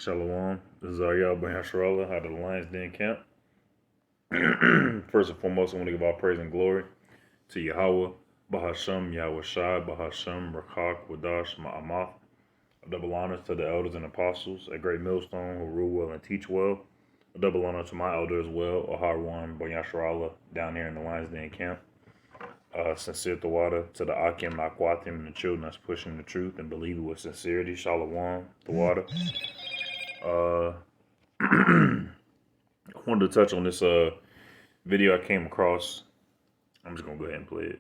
Shalom. This is Ariel Ben Hasharallah out of the Lions Den camp. First and foremost, I want to give all praise and glory to Yahweh, Bahasham, Yahweh Shai, Bahasham, Rakak, Wadash, Ma'amath. A double honor to the elders and apostles at Great Millstone who rule well and teach well. A double honor to my elder as well, Aharwan Ben Yasharallah, down here in the Lions Den camp. Sincere Thawada to the Akim, Akwatim, and the children that's pushing the truth and believe it with sincerity. Shalom, Thawada. I wanted to touch on this video I came across. I'm just gonna go ahead and play it.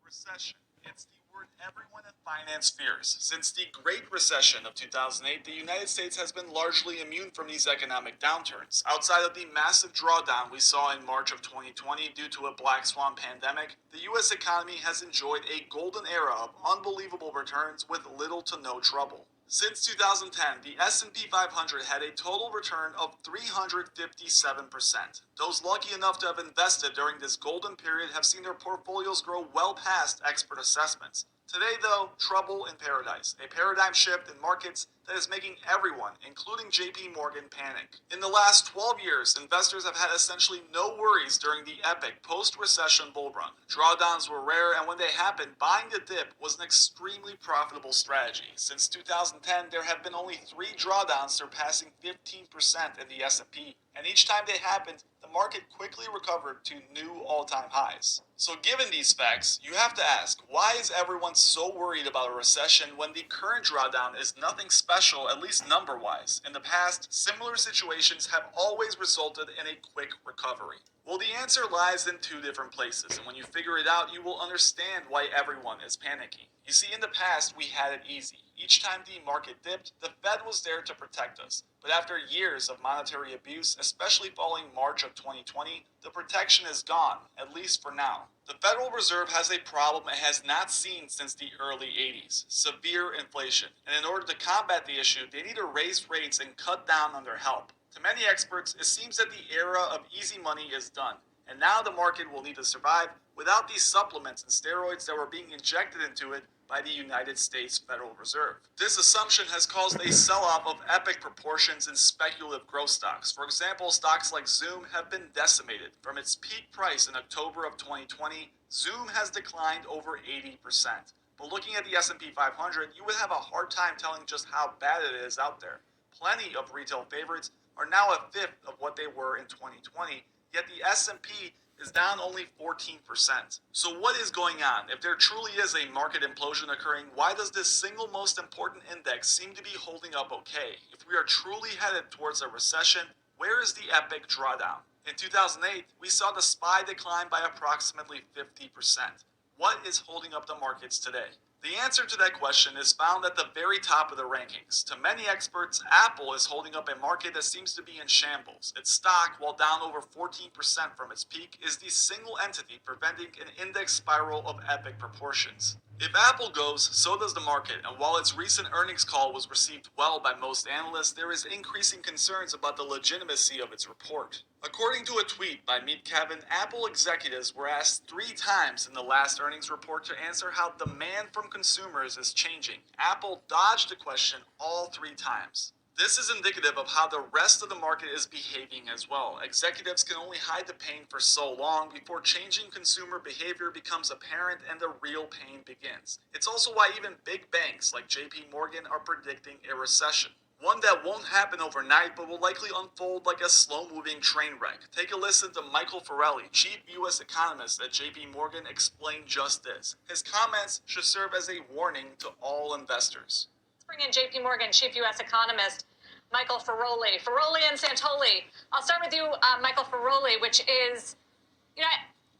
Recession. It's the word everyone in finance fears. Since the Great Recession of 2008, the United States has been largely immune from these economic downturns. Outside of the massive drawdown we saw in March of 2020 due to a black swan pandemic, the U.S. economy has enjoyed a golden era of unbelievable returns with little to no trouble. Since 2010, the S&P 500 had a total return of 357%. Those lucky enough to have invested during this golden period have seen their portfolios grow well past expert assessments. Today, though, trouble in paradise, a paradigm shift in markets that is making everyone, including JP Morgan, panic. In the last 12 years, investors have had essentially no worries during the epic post-recession bull run. Drawdowns were rare, and when they happened, buying the dip was an extremely profitable strategy. Since 2010, there have been only 3 drawdowns surpassing 15% in the S&P, and each time they happened, the market quickly recovered to new all-time highs. So given these facts, you have to ask, why is everyone so worried about a recession when the current drawdown is nothing special, at least number-wise? In the past, similar situations have always resulted in a quick recovery. Well, the answer lies in 2 different places, and when you figure it out, you will understand why everyone is panicking. You see, in the past, we had it easy. Each time the market dipped, the Fed was there to protect us. But after years of monetary abuse, especially following March of 2020, the protection is gone, at least for now. The Federal Reserve has a problem it has not seen since the early 80s, severe inflation. And in order to combat the issue, they need to raise rates and cut down on their help. To many experts, it seems that the era of easy money is done, and now the market will need to survive without these supplements and steroids that were being injected into it by the United States Federal Reserve. This assumption has caused a sell-off of epic proportions in speculative growth stocks. For example, stocks like Zoom have been decimated. From its peak price in October of 2020, Zoom has declined over 80%. But looking at the S&P 500, you would have a hard time telling just how bad it is out there. Plenty of retail favorites are now a fifth of what they were in 2020, yet the S&P is down only 14%. So what is going on? If there truly is a market implosion occurring, why does this single most important index seem to be holding up okay? If we are truly headed towards a recession, where is the epic drawdown? In 2008, we saw the SPY decline by approximately 50%. What is holding up the markets today? The answer to that question is found at the very top of the rankings. To many experts, Apple is holding up a market that seems to be in shambles. Its stock, while down over 14% from its peak, is the single entity preventing an index spiral of epic proportions. If Apple goes, so does the market, and while its recent earnings call was received well by most analysts, there is increasing concerns about the legitimacy of its report. According to a tweet by Meet Kevin, Apple executives were asked 3 times in the last earnings report to answer how demand from consumers is changing. Apple dodged the question all 3 times. This is indicative of how the rest of the market is behaving as well. Executives can only hide the pain for so long before changing consumer behavior becomes apparent and the real pain begins. It's also why even big banks like JP Morgan are predicting a recession. One that won't happen overnight but will likely unfold like a slow-moving train wreck. Take a listen to Michael Farrelly, chief U.S. economist at JP Morgan, explain just this. His comments should serve as a warning to all investors. Bring in JP Morgan chief U.S. economist Michael Feroli. Feroli and Santoli. I'll start with you, Michael Feroli, which is,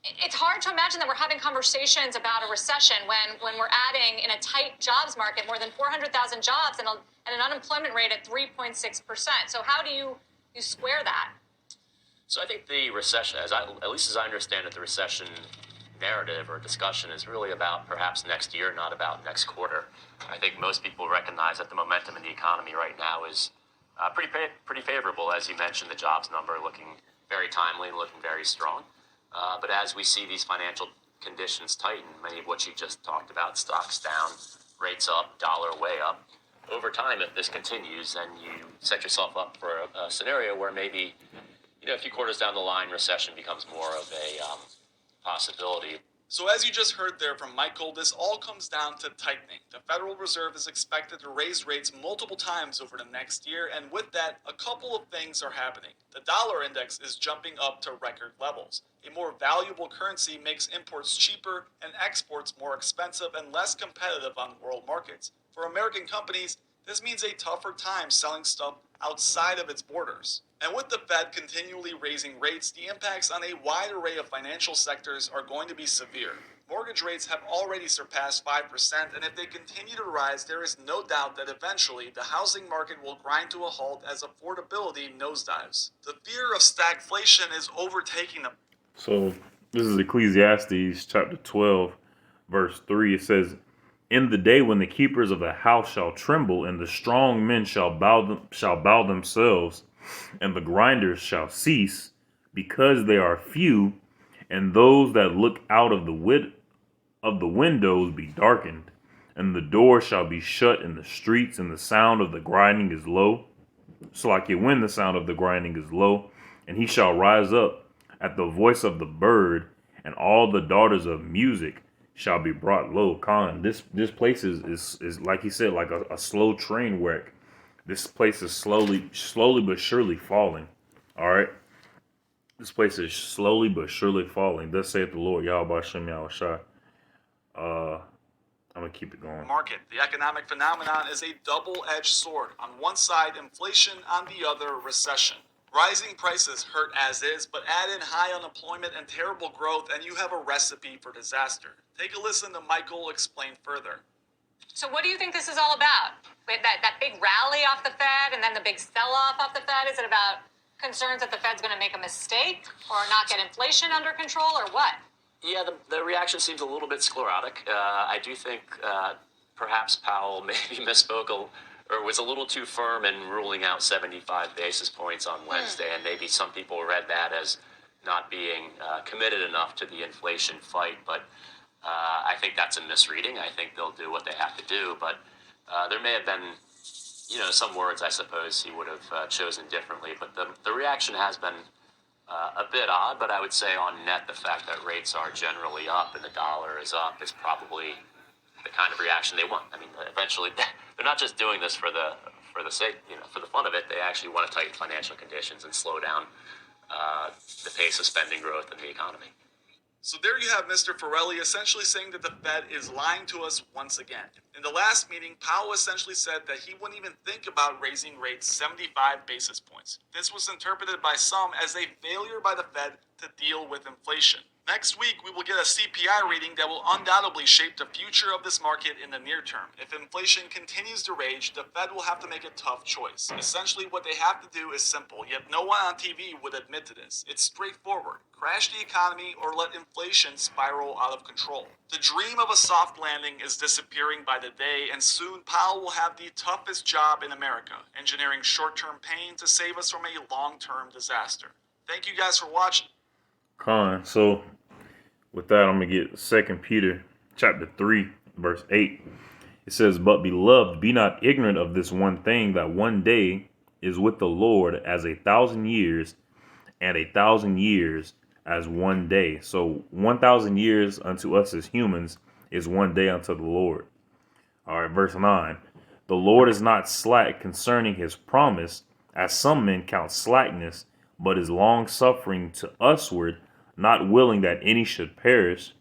it's hard to imagine that we're having conversations about a recession when we're adding in a tight jobs market more than 400,000 jobs and an unemployment rate at 3.6%. So how do you square that? So I think the recession, at least as I understand it, the recession narrative or discussion is really about perhaps next year, not about next quarter. I think most people recognize that the momentum in the economy right now is pretty favorable. As you mentioned, the jobs number looking very timely and looking very strong. But as we see these financial conditions tighten, many of what you just talked about, stocks down, rates up, dollar way up, over time, if this continues, then you set yourself up for a scenario where maybe, a few quarters down the line, recession becomes more of a possibility. So as you just heard there from Michael, this all comes down to tightening. The Federal Reserve is expected to raise rates multiple times over the next year, and with that, a couple of things are happening. The dollar index is jumping up to record levels. A more valuable currency makes imports cheaper and exports more expensive and less competitive on world markets. For American companies, this means a tougher time selling stuff outside of its borders. And with the Fed continually raising rates, the impacts on a wide array of financial sectors are going to be severe. Mortgage rates have already surpassed 5%, and if they continue to rise, there is no doubt that eventually the housing market will grind to a halt as affordability nosedives. The fear of stagflation is overtaking the... So this is Ecclesiastes chapter 12, verse 3. It says, "In the day when the keepers of the house shall tremble, and the strong men shall bow themselves, and the grinders shall cease, because they are few, and those that look out of the windows be darkened, and the door shall be shut in the streets, and the sound of the grinding is low." So like it, when the sound of the grinding is low, "and he shall rise up at the voice of the bird, and all the daughters of music shall be brought low." Con, this place is like he said, like a slow train wreck. This place is slowly but surely falling. All right. This place is slowly but surely falling. Thus saith the Lord, Yahweh Shem Yahushua. I'm gonna keep it going. Market. The economic phenomenon is a double-edged sword. On one side, inflation, on the other, recession. Rising prices hurt as is, but add in high unemployment and terrible growth, and you have a recipe for disaster. Take a listen to Michael explain further. So what do you think this is all about? With that big rally off the Fed and then the big sell-off off the Fed? Is it about concerns that the Fed's going to make a mistake or not get inflation under control, or what? Yeah, the reaction seems a little bit sclerotic. I do think perhaps Powell maybe misspoke or was a little too firm in ruling out 75 basis points on Wednesday, and maybe some people read that as not being committed enough to the inflation fight. But I think that's a misreading. I think they'll do what they have to do, but there may have been, some words I suppose he would have chosen differently. But the reaction has been a bit odd, but I would say on net, the fact that rates are generally up and the dollar is up is probably the kind of reaction they want. I mean, eventually, they're not just doing this for the sake, for the fun of it. They actually want to tighten financial conditions and slow down the pace of spending growth in the economy. So there you have Mr. Farrelly essentially saying that the Fed is lying to us once again. In the last meeting, Powell essentially said that he wouldn't even think about raising rates 75 basis points. This was interpreted by some as a failure by the Fed to deal with inflation. Next week, we will get a CPI reading that will undoubtedly shape the future of this market in the near term. If inflation continues to rage, the Fed will have to make a tough choice. Essentially, what they have to do is simple, yet no one on TV would admit to this. It's straightforward. Crash the economy or let inflation spiral out of control. The dream of a soft landing is disappearing by the day, and soon Powell will have the toughest job in America, engineering short-term pain to save us from a long-term disaster. Thank you guys for watching. Con. So with that, I'm gonna get 2 Peter chapter 3, verse 8. It says, "But beloved, be not ignorant of this one thing, that one day is with the Lord as 1,000 years, and 1,000 years as one day." So 1,000 years unto us as humans is one day unto the Lord. All right, verse 9. "The Lord is not slack concerning his promise, as some men count slackness, but is long suffering to usward, not willing that any should perish,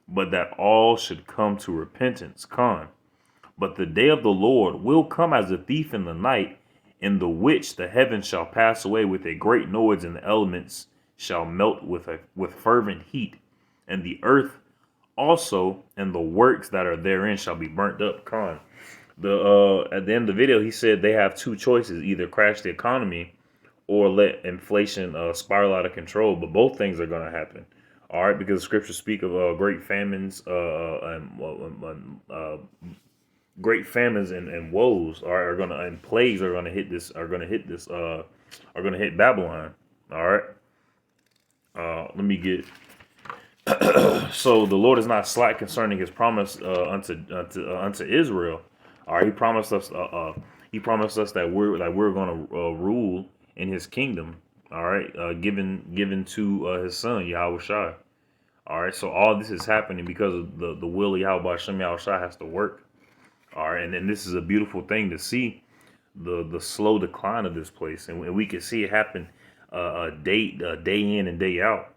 but that all should come to repentance." Con. "But the day of the Lord will come as a thief in the night, in the which the heavens shall pass away with a great noise, and the elements shall melt with fervent heat, and the earth also and the works that are therein shall be burnt up." Con. At the end of the video, he said they have two choices: either crash the economy or let inflation spiral out of control. But both things are going to happen. All right, because the scriptures speak of great famines and woes are going to, and plagues are going to hit this, are going to hit Babylon. All right. Let me get. So the Lord is not slack concerning his promise unto Israel. All right, he promised us that we're gonna rule in his kingdom. All right, given to his son Yahweh Shai. All right, so all this is happening because of the will of Yahweh Hashem Yahweh Shai has to work. All right, and then this is a beautiful thing to see the slow decline of this place, and we can see it happen day in and day out.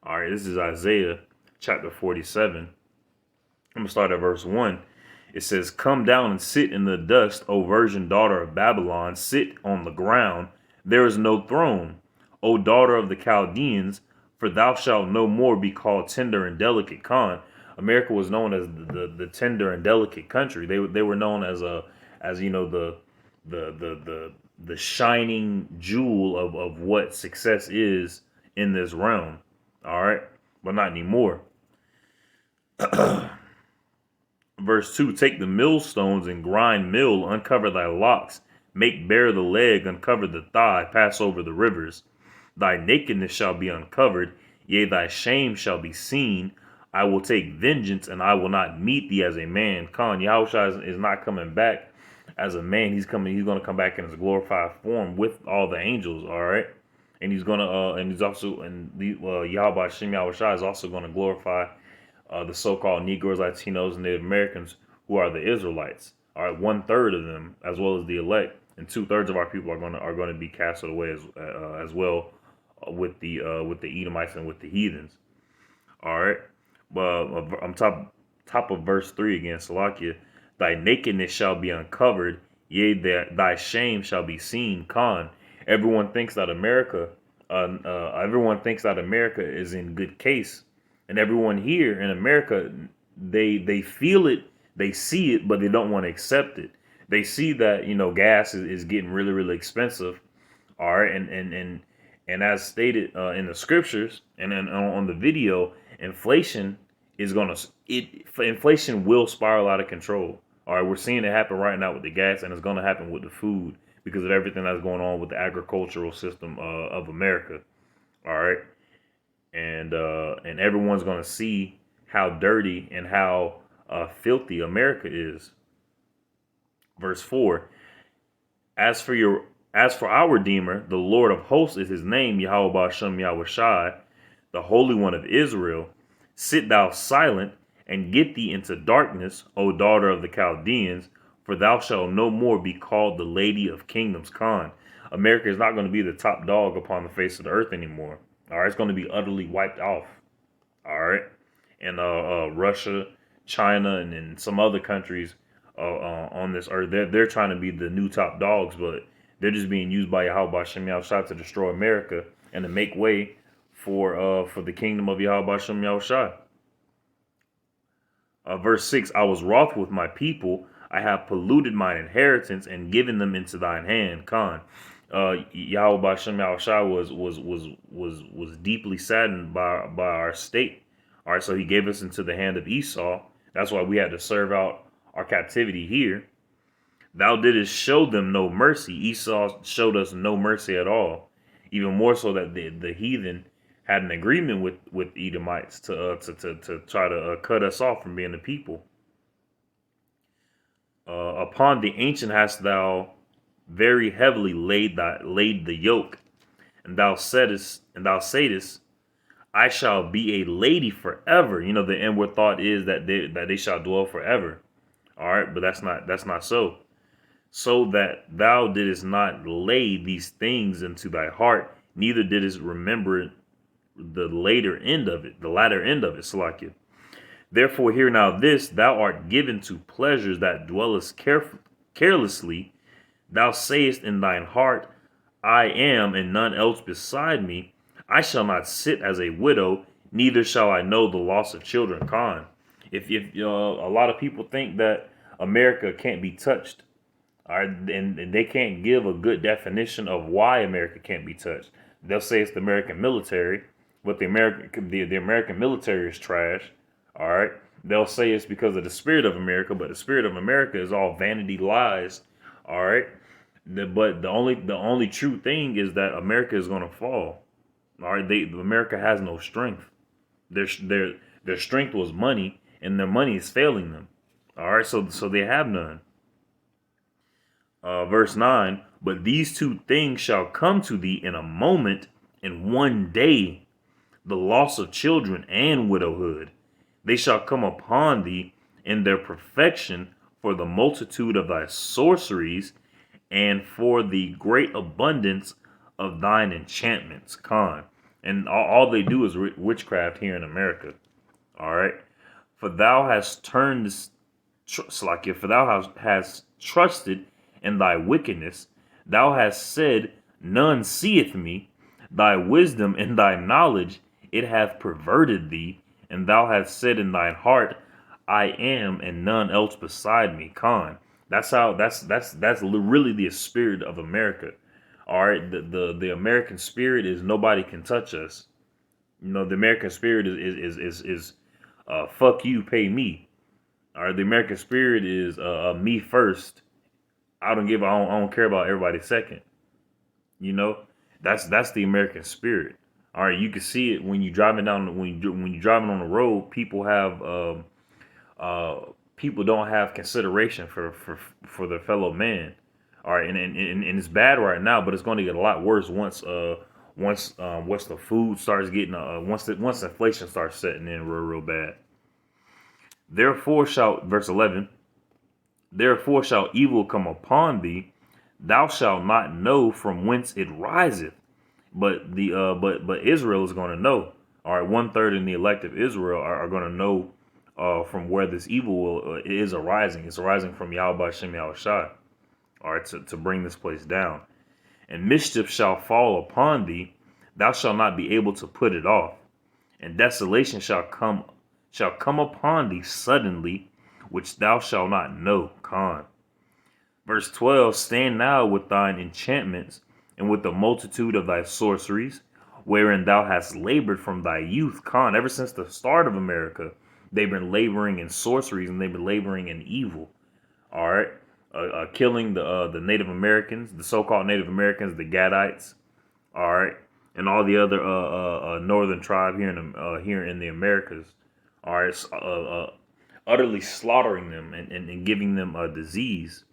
All right, this is Isaiah chapter 47. I'm gonna start at verse 1. It says, "Come down and sit in the dust, O virgin daughter of Babylon. Sit on the ground. There is no throne, O daughter of the Chaldeans, for thou shalt no more be called tender and delicate." America was known as the tender and delicate country. They were known as the shining jewel of what success is in this realm. All right, but not anymore. Verse 2, "Take the millstones and grind mill, uncover thy locks, make bare the leg, uncover the thigh, pass over the rivers. Thy nakedness shall be uncovered, yea, thy shame shall be seen. I will take vengeance, and I will not meet thee as a man." Yahushua is not coming back as a man. He's going to come back in his glorified form with all the angels, all right? And he's going to, and he's also, and Yahweh Shem Yahushua is also going to glorify the so-called Negroes, Latinos, and Native Americans who are the Israelites. All right, 1/3 of them, as well as the elect, and 2/3 of our people are going to be casted away as well with the Edomites and with the heathens. All right, but I'm top of verse 3 again, Salakia. "Thy nakedness shall be uncovered, yea, thy shame shall be seen." Everyone thinks that America is in good case. And everyone here in America, they feel it, they see it, but they don't want to accept it. They see that, gas is getting really, really expensive. All right, and as stated in the scriptures and then on the video, inflation will spiral out of control. All right, we're seeing it happen right now with the gas, and it's going to happen with the food because of everything that's going on with the agricultural system of America. All right. And everyone's going to see how dirty and how filthy America is. Verse 4, As for our Redeemer, the Lord of hosts is his name, Yahweh Hashem Yahweh Shai, the Holy One of Israel. Sit thou silent and get thee into darkness, O daughter of the Chaldeans, for thou shalt no more be called the Lady of Kingdoms." America is not going to be the top dog upon the face of the earth anymore. All right, it's going to be utterly wiped off. All right, and Russia, China, and some other countries on this earth, they're trying to be the new top dogs, but they're just being used by Yahweh Shem Yahushua to destroy America and to make way for the kingdom of Yahweh Shem Yahushua. Verse 6, "I was wroth with my people. I have polluted mine inheritance and given them into thine hand." Yahweh Shem Yahushua was deeply saddened by our state. All right, so he gave us into the hand of Esau. That's why we had to serve out our captivity here. "Thou didst show them no mercy." Esau showed us no mercy at all. Even more so that the heathen had an agreement with Edomites to try to cut us off from being the people. "Upon the ancient hast thou very heavily laid the yoke, and thou saidest, I shall be a lady forever." The inward thought is that they shall dwell forever. All right, but that's not so. "So that thou didst not lay these things into thy heart, neither didst remember the latter end of it, Salakia. Therefore hear now this, thou art given to pleasures that dwellest carelessly. Thou sayest in thine heart, I am, and none else beside me. I shall not sit as a widow, neither shall I know the loss of children." If a lot of people think that America can't be touched, all right, and they can't give a good definition of why America can't be touched. They'll say it's the American military, but the American military is trash. All right, they'll say it's because of the spirit of America, but the spirit of America is all vanity lies. All right. But the only true thing is that America is going to fall. All right, America has no strength. Their strength was money, and their money is failing them. All right, so they have none. Verse 9, but these two things shall come to thee in a moment, in one day, the loss of children and widowhood. They shall come upon thee in their perfection for the multitude of thy sorceries and for the great abundance of thine enchantments. Con. And all they do is witchcraft here in America. All right. For thou hast turned this, Salakia, for thou hast trusted in thy wickedness. Thou hast said, none seeth me. Thy wisdom and thy knowledge, it hath perverted thee. And thou hast said in thine heart, I am, and none else beside me. Con. That's really the spirit of America. All right, the American spirit is nobody can touch us. You know, the American spirit is fuck you, pay me. All right, the American spirit is me first. I don't care about everybody second. You know, that's the American spirit. All right, you can see it when you're driving down when you're driving on the road. People have people don't have consideration for their fellow man. All right, and it's bad right now, but it's going to get a lot worse once the food starts getting once inflation starts setting in real bad. Therefore shall, verse 11, therefore shall evil come upon thee, thou shalt not know from whence it riseth, but Israel is going to know. All right, 1/3 in the elect of Israel are going to know from where this evil is arising. It's arising from Yahweh Shem Yahushai. All right, to bring this place down. And mischief shall fall upon thee, thou shalt not be able to put it off. And desolation shall come upon thee suddenly, which thou shalt not know. Con. Verse 12, stand now with thine enchantments, and with the multitude of thy sorceries, wherein thou hast labored from thy youth. Con. Ever since the start of America, they've been laboring in sorceries, and they've been laboring in evil. All right. Killing the Native Americans, the so-called Native Americans, the Gadites, all right, and all the other northern tribe here in the Americas, all right, utterly slaughtering them and giving them a disease.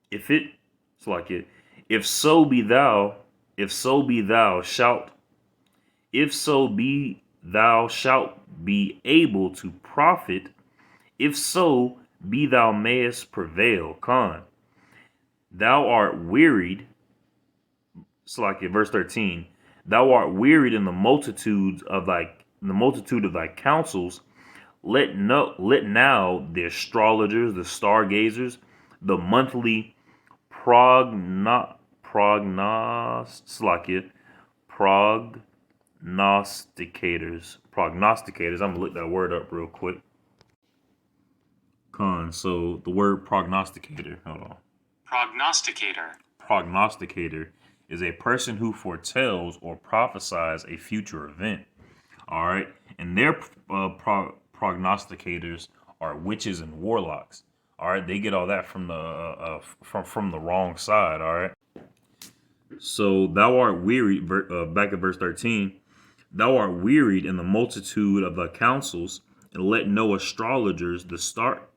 If so be thou shalt be able to profit, if so be thou mayest prevail. Con. Thou art wearied. Verse 13. Thou art wearied in the multitude of thy counsels. Let now the astrologers, the stargazers, the monthly prognosticators. I'm gonna look that word up real quick. Con. So the word prognosticator. Hold on. Prognosticator is a person who foretells or prophesies a future event. All right, and their prognosticators are witches and warlocks. All right, they get all that from the wrong side. All right. So thou art wearied. Back at verse 13. Thou art wearied in the multitude of thy counsels, and let now the astrologers, the stargazers,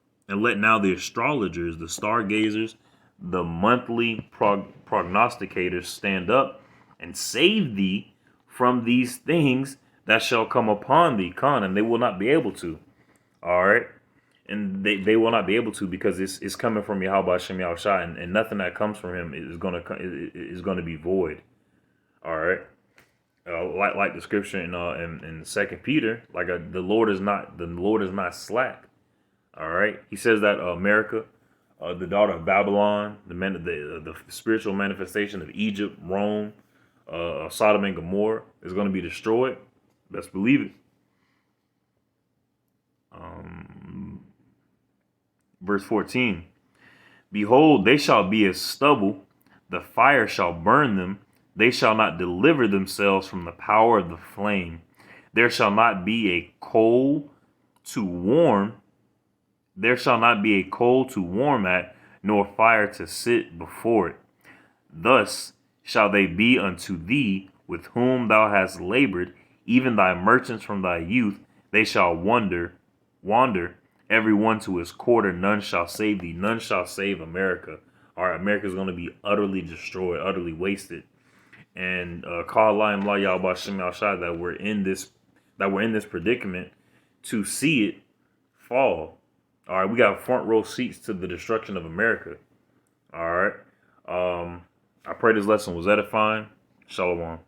the monthly prognosticators stand up and save thee from these things that shall come upon thee. Con. And they will not be able to. All right. And they will not be able to, because it's coming from Yahweh Shem Yahushai, and nothing that comes from him is going to be void. All right. Like the scripture in 2 Peter, the Lord is not slack. All right. He says that America, the daughter of Babylon, the spiritual manifestation of Egypt, Rome, Sodom and Gomorrah is going to be destroyed. Best believe it. Verse 14. Behold, they shall be as stubble. The fire shall burn them. They shall not deliver themselves from the power of the flame. There shall not be a coal to warm. There shall not be a coal to warm at, nor fire to sit before it. Thus shall they be unto thee, with whom thou hast labored, even thy merchants from thy youth. They shall wander, every one to his quarter. None shall save thee. None shall save America. All right, America's going to be utterly destroyed, utterly wasted. And call Allah and Yahweh Shem Yahshai that we're in this predicament to see it fall. All right, we got front row seats to the destruction of America. All right. I pray this lesson was edifying. Shalom.